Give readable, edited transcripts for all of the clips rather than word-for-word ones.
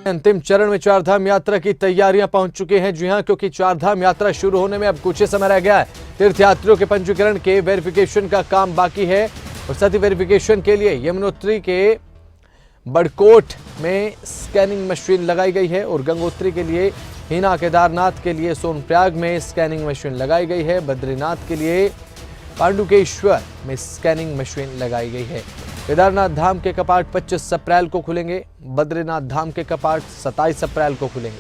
अंतिम चरण में चारधाम यात्रा की तैयारियां पहुंच चुकी हैं। जी हां, क्योंकि चारधाम यात्रा शुरू होने में अब कुछ ही समय रह गया है। तीर्थयात्रियों के पंजीकरण के वेरिफिकेशन का काम बाकी है और साथ ही वेरिफिकेशन के लिए यमुनोत्री के बड़कोट में स्कैनिंग मशीन लगाई गई है और गंगोत्री के लिए हिना, केदारनाथ के लिए सोनप्रयाग में स्कैनिंग मशीन लगाई गई है। बद्रीनाथ के लिए पांडुकेश्वर में स्कैनिंग मशीन लगाई गई है। केदारनाथ धाम के कपाट 25 अप्रैल को खुलेंगे। बद्रीनाथ धाम के कपाट 27 अप्रैल को खुलेंगे।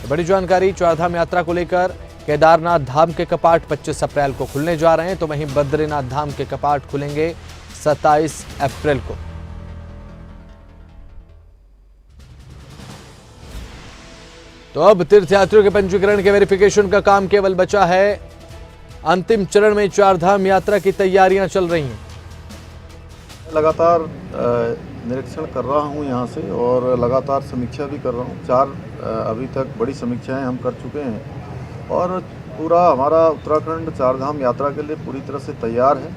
बड़ी जानकारी चारधाम यात्रा को लेकर। केदारनाथ धाम के कपाट 25 अप्रैल को खुलने जा रहे हैं, तो वहीं बद्रीनाथ धाम के कपाट खुलेंगे 27 अप्रैल को। तो अब तीर्थयात्रियों के पंजीकरण के वेरिफिकेशन का काम केवल बचा है। अंतिम चरण में चारधाम यात्रा की तैयारियां चल रही हैं। लगातार निरीक्षण कर रहा हूं यहां से और लगातार समीक्षा भी कर रहा हूं। 4 अभी तक बड़ी समीक्षाएं हम कर चुके हैं और पूरा हमारा उत्तराखंड चारधाम यात्रा के लिए पूरी तरह से तैयार है।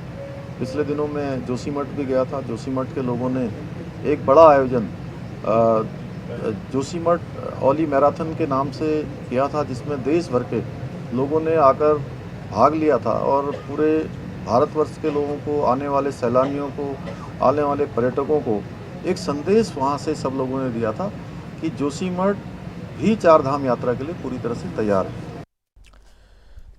पिछले दिनों में जोशीमठ भी गया था। जोशीमठ के लोगों ने एक बड़ा आयोजन जोशीमठ ओली मैराथन के नाम से किया था, जिसमें देश भर के लोगों ने आकर भाग लिया था और पूरे भारतवर्ष के लोगों को, आने वाले सैलानियों को, आने वाले पर्यटकों को एक संदेश वहां से सब लोगों ने दिया था कि जोशीमठ भी चारधाम यात्रा के लिए पूरी तरह से तैयार है।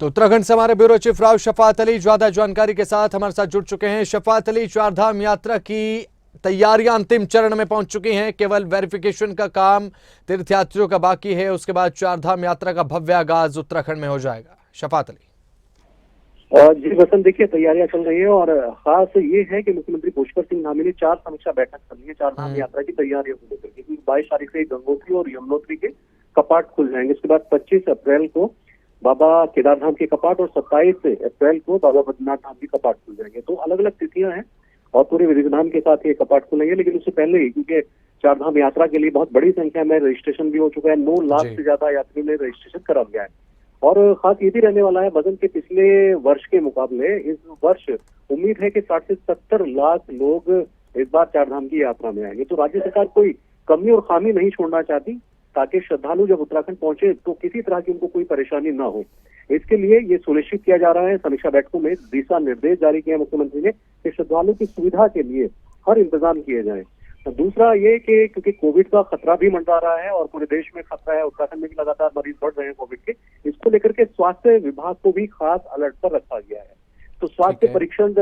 तो उत्तराखंड से हमारे ब्यूरो चीफ राव शफात अली ज्यादा जानकारी के साथ हमारे साथ जुड़ चुके हैं। शफात अली, चारधाम यात्रा की तैयारियां अंतिम चरण में पहुंच चुकी हैं, केवल वेरिफिकेशन का काम तीर्थयात्रियों का बाकी है। उसके बाद चारधाम यात्रा का भव्य आगाज उत्तराखंड में हो जाएगा। शफात अली। जी वसंत, देखिए तैयारियां चल रही है और खास ये है कि मुख्यमंत्री पुष्कर सिंह धामी ने 4 समीक्षा बैठक कर ली है चारधाम यात्रा की तैयारियों को लेकर के। 22 तारीख से गंगोत्री और यमुनोत्री के कपाट खुल जाएंगे। उसके बाद 25 अप्रैल को बाबा केदारधाम के कपाट और 27 अप्रैल को बाबा बद्रीनाथ धाम के कपाट खुल जाएंगे। तो अलग अलग तिथियां हैं और पूरे विधि विधान के साथ ये कपाट खुलेंगे। लेकिन उससे पहले ही, क्योंकि चारधाम यात्रा के लिए बहुत बड़ी संख्या में रजिस्ट्रेशन भी हो चुका है, 9 लाख से ज्यादा यात्रियों ने रजिस्ट्रेशन करा दिया है। और खास ये भी रहने वाला है वजन के पिछले वर्ष के मुकाबले इस वर्ष उम्मीद है कि 60 से 70 लाख लोग इस बार चारधाम की यात्रा में आएंगे। तो राज्य सरकार कोई कमी और खामी नहीं छोड़ना चाहती, ताकि श्रद्धालु जब उत्तराखंड पहुंचे तो किसी तरह की उनको कोई परेशानी ना हो। इसके लिए ये सुनिश्चित किया जा रहा है। समीक्षा बैठकों में दिशा निर्देश जारी किया मुख्यमंत्री ने कि श्रद्धालु की सुविधा के लिए हर इंतजाम किए जाए। दूसरा ये कि क्योंकि कोविड का खतरा भी मंडरा रहा है और पूरे देश में खतरा है, उत्तराखंड में भी लगातार मरीज बढ़ रहे हैं कोविड के, इसको लेकर के स्वास्थ्य विभाग को भी खास अलर्ट पर रखा गया है। तो स्वास्थ्य परीक्षण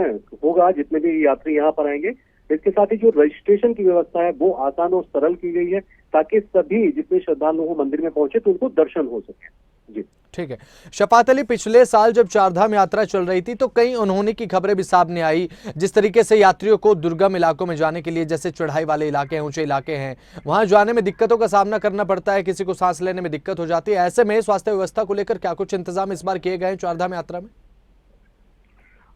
होगा जितने भी यात्री यहाँ पर आएंगे। इसके साथ ही जो रजिस्ट्रेशन की व्यवस्था है वो आसान और सरल की गई है, ताकि सभी जितने श्रद्धालु हो मंदिर में पहुंचे तो उनको दर्शन हो सके। जी ठीक है। शफात अली, पिछले साल जब चारधाम यात्रा चल रही थी तो कई अनहोनी की खबरें भी सामने आई। जिस तरीके से यात्रियों को दुर्गम इलाकों में जाने के लिए, जैसे चढ़ाई वाले इलाके हैं, ऊंचे इलाके हैं, वहां जाने में दिक्कतों का सामना करना पड़ता है, किसी को सांस लेने में दिक्कत हो जाती है। ऐसे में स्वास्थ्य व्यवस्था को लेकर क्या कुछ इंतजाम इस बार किए गए हैं चारधाम यात्रा में?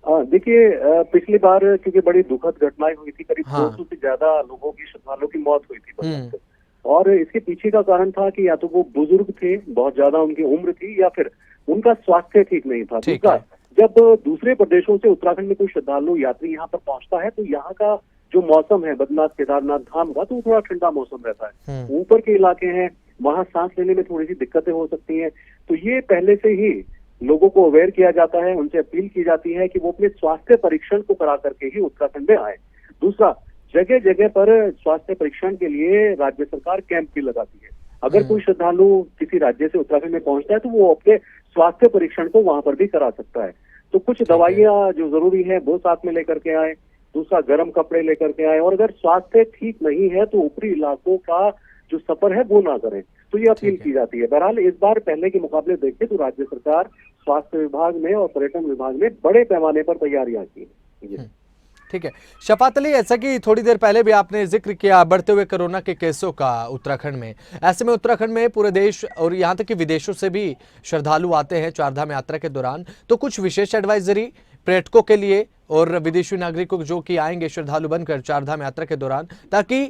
देखिए, पिछली बार क्योंकि बड़ी दुखद घटनाएं हुई थी, करीब 200 से ज्यादा लोगों की, श्रद्धालुओं की मौत हुई थी। और इसके पीछे का कारण था कि या तो वो बुजुर्ग थे, बहुत ज्यादा उनकी उम्र थी, या फिर उनका स्वास्थ्य ठीक नहीं था। दूसरा, जब दूसरे प्रदेशों से उत्तराखंड में कोई श्रद्धालु यात्री यहाँ पर पहुंचता है तो यहाँ का जो मौसम है बद्रीनाथ केदारनाथ धाम का, तो थोड़ा ठंडा मौसम रहता है। ऊपर के इलाके हैं, वहां सांस लेने में थोड़ी सी दिक्कतें हो सकती हैं। तो ये पहले से ही लोगों को अवेयर किया जाता है, उनसे अपील की जाती है कि वो अपने स्वास्थ्य परीक्षण को करा करके ही उत्तराखंड में आए। दूसरा, जगह जगह पर स्वास्थ्य परीक्षण के लिए राज्य सरकार कैंप भी लगाती है। अगर कोई श्रद्धालु किसी राज्य से उत्तराखंड में पहुंचता है तो वो अपने स्वास्थ्य परीक्षण को वहां पर भी करा सकता है। तो कुछ दवाइयां जो जरूरी है वो साथ में लेकर के आए। दूसरा, गर्म कपड़े लेकर के आए। और अगर स्वास्थ्य ठीक नहीं है तो ऊपरी इलाकों का जो सफर है वो ना करें। तो ये अपील की जाती है। बहरहाल इस बार पहले के मुकाबले देखें तो राज्य सरकार स्वास्थ्य विभाग में और पर्यटन विभाग ने बड़े पैमाने पर तैयारियां की हैं। ठीक है। शफात अली, ऐसा कि थोड़ी देर पहले भी आपने जिक्र किया बढ़ते हुए कोरोना के केसों का उत्तराखंड में। ऐसे में उत्तराखंड में पूरे देश और यहाँ तक कि विदेशों से भी श्रद्धालु आते हैं चारधाम यात्रा के दौरान, तो कुछ विशेष एडवाइजरी पर्यटकों के लिए और विदेशी नागरिकों जो कि आएंगे श्रद्धालु बनकर चारधाम यात्रा के दौरान, ताकि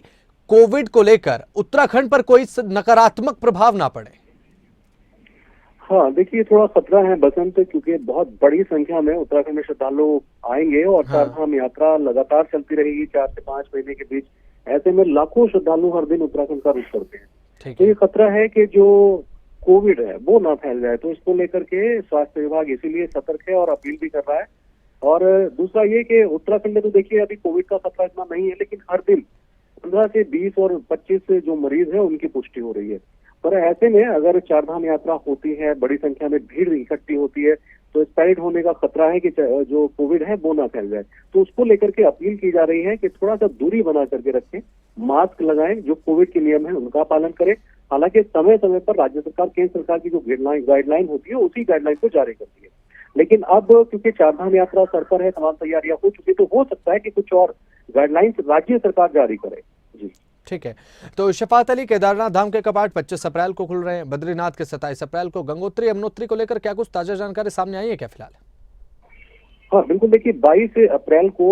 कोविड को लेकर उत्तराखंड पर कोई नकारात्मक प्रभाव ना पड़े? हाँ, देखिए थोड़ा खतरा है बसंत, क्योंकि बहुत बड़ी संख्या में उत्तराखंड में श्रद्धालु आएंगे और हाँ। चारधाम यात्रा लगातार चलती रहेगी 4 से 5 महीने के बीच। ऐसे में लाखों श्रद्धालु हर दिन उत्तराखंड का रुख करते हैं। ठीक तो है। ये खतरा है कि जो कोविड है वो ना फैल जाए, तो इसको लेकर के स्वास्थ्य विभाग इसीलिए सतर्क है और अपील भी कर रहा है। और दूसरा ये कि उत्तराखंड में तो देखिए अभी कोविड का खतरा इतना नहीं है, लेकिन हर दिन 15 से 20 और 25 जो मरीज हैं उनकी पुष्टि हो रही है। पर ऐसे में अगर चारधाम यात्रा होती है, बड़ी संख्या में भीड़ इकट्ठी होती है, तो स्प्रेड होने का खतरा है कि जो कोविड है वो ना फैल जाए। तो उसको लेकर के अपील की जा रही है कि थोड़ा सा दूरी बना करके रखें, मास्क लगाएं, जो कोविड के नियम है उनका पालन करें। हालांकि समय समय पर राज्य सरकार, केंद्र सरकार की जो गाइडलाइन होती है उसी गाइडलाइन को जारी करती है। लेकिन अब क्योंकि चारधाम यात्रा सर पर है, तमाम तैयारियां हो चुकी, तो हो सकता है कि कुछ और गाइडलाइंस राज्य सरकार जारी करे। जी ठीक है। तो शफात अली, केदारनाथ धाम के कपाट 25 अप्रैल को खुल रहे हैं, बद्रीनाथ के 27 अप्रैल को, गंगोत्री यमुनोत्री को लेकर क्या कुछ ताजा जानकारी सामने आई है क्या फिलहाल? हाँ बिल्कुल, देखिए 22 अप्रैल को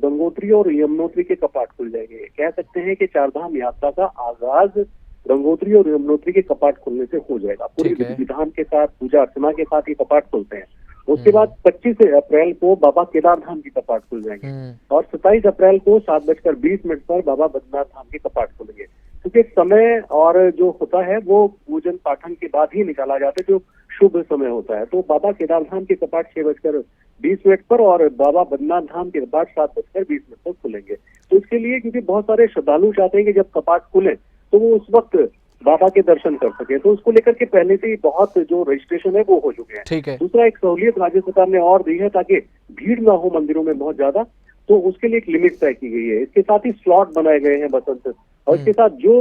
गंगोत्री और यमुनोत्री के कपाट खुल जाएंगे। कह सकते हैं कि चारधाम यात्रा का आगाज गंगोत्री और यमुनोत्री के कपाट खुलने से हो जाएगा। पूरी ठीक है। विधि विधान के साथ, पूजा अर्चना के साथ ये कपाट खुलते हैं। उसके बाद 25 अप्रैल को बाबा केदार धाम के कपाट खुल जाएंगे और 27 अप्रैल को 7:20 पर बाबा बद्रीनाथ धाम के कपाट खुलेंगे। क्योंकि समय और जो होता है वो पूजन पाठन के बाद ही निकाला जाता है, जो शुभ समय होता है। तो बाबा केदार धाम के कपाट 6:20 पर और बाबा बद्रीनाथ धाम के कपाट 7:20 पर खुलेंगे। तो इसके लिए क्योंकि बहुत सारे श्रद्धालु चाहते हैं कि जब कपाट खुले तो वो उस वक्त बाबा के दर्शन कर सके, तो उसको लेकर के पहले से ही बहुत जो रजिस्ट्रेशन है वो हो चुके हैं। ठीक है। दूसरा, एक सहूलियत राज्य सरकार ने और दी है ताकि भीड़ ना हो मंदिरों में बहुत ज्यादा, तो उसके लिए एक लिमिट तय की गई है। इसके साथ ही स्लॉट बनाए गए हैं बसंत, और इसके साथ जो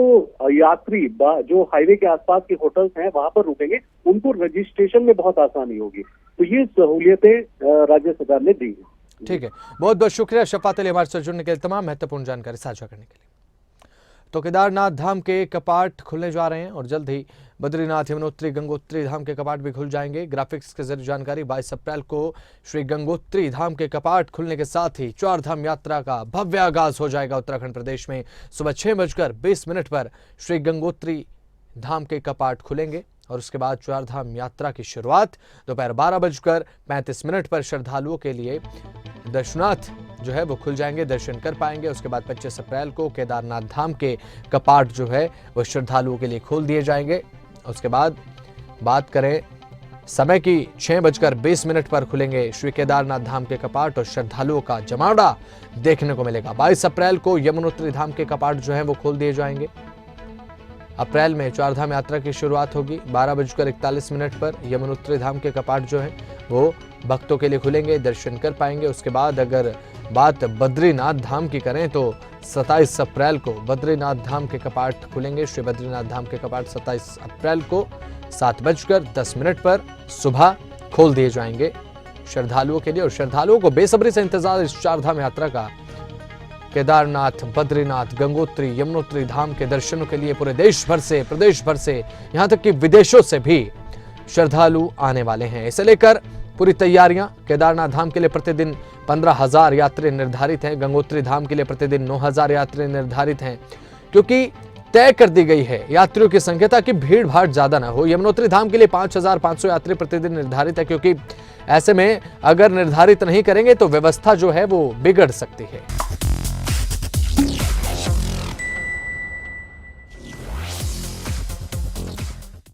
यात्री जो हाईवे के आसपास के होटल्स हैं वहां पर रुकेंगे, उनको रजिस्ट्रेशन में बहुत आसानी होगी। तो ये सहूलियतें राज्य सरकार ने दी है। ठीक है, बहुत बहुत शुक्रिया शफात अली हमारे साथ जुड़ने के लिए, तमाम महत्वपूर्ण जानकारी साझा करने के लिए। तो केदारनाथ धाम के कपाट खुलने जा रहे हैं और जल्द ही बद्रीनाथ, यमुनोत्री, गंगोत्री धाम के कपाट भी खुल जाएंगे। ग्राफिक्स के जरिए जानकारी, 22 अप्रैल को श्री गंगोत्री धाम के कपाट खुलने के साथ ही चारधाम यात्रा का भव्य आगाज हो जाएगा। उत्तराखंड प्रदेश में सुबह 6:20 पर श्री गंगोत्री धाम के कपाट खुलेंगे और उसके बाद चारधाम यात्रा की शुरुआत दोपहर 12:35 पर श्रद्धालुओं के लिए दर्शनार्थ जो है वो खुल जाएंगे, दर्शन कर पाएंगे। उसके बाद 25 अप्रैल को केदारनाथ धाम के कपाट जो है वो श्रद्धालुओं के लिए खोल दिए जाएंगे। उसके बाद बात करें समय की, 6:20 पर खुलेंगे श्री केदारनाथ धाम के कपाट और श्रद्धालुओं का जमावड़ा देखने को मिलेगा। 22 अप्रैल को यमुनोत्री धाम के कपाट जो है वो खोल दिए जाएंगे। अप्रैल में चारधाम यात्रा की शुरुआत होगी 12:41 पर। यमुनोत्री धाम के कपाट जो है वो भक्तों के लिए खुलेंगे, दर्शन कर पाएंगे। उसके बाद अगर बात बद्रीनाथ धाम की करें तो 27 अप्रैल को बद्रीनाथ धाम के कपाट खुलेंगे। श्री बद्रीनाथ धाम के कपाट 27 अप्रैल को 7:10 पर सुबह खोल दिए जाएंगे श्रद्धालुओं के लिए। और श्रद्धालुओं को बेसब्री से इंतजार इस चारधाम यात्रा का। केदारनाथ, बद्रीनाथ, गंगोत्री, यमुनोत्री धाम के दर्शनों के लिए पूरे देश भर से, प्रदेश भर से, यहाँ तक कि विदेशों से भी श्रद्धालु आने वाले हैं। इसे लेकर पूरी तैयारियां। केदारनाथ धाम के लिए प्रतिदिन 15,000 यात्री निर्धारित हैं, गंगोत्री धाम के लिए प्रतिदिन 9,000 यात्री निर्धारित हैं, क्योंकि तय कर दी गई है यात्रियों की संख्या ताकि भीड़ भाड़ ज्यादा ना हो। यमुनोत्री धाम के लिए 5,500 यात्री प्रतिदिन निर्धारित है, क्योंकि ऐसे में अगर निर्धारित नहीं करेंगे तो व्यवस्था जो है वो बिगड़ सकती है।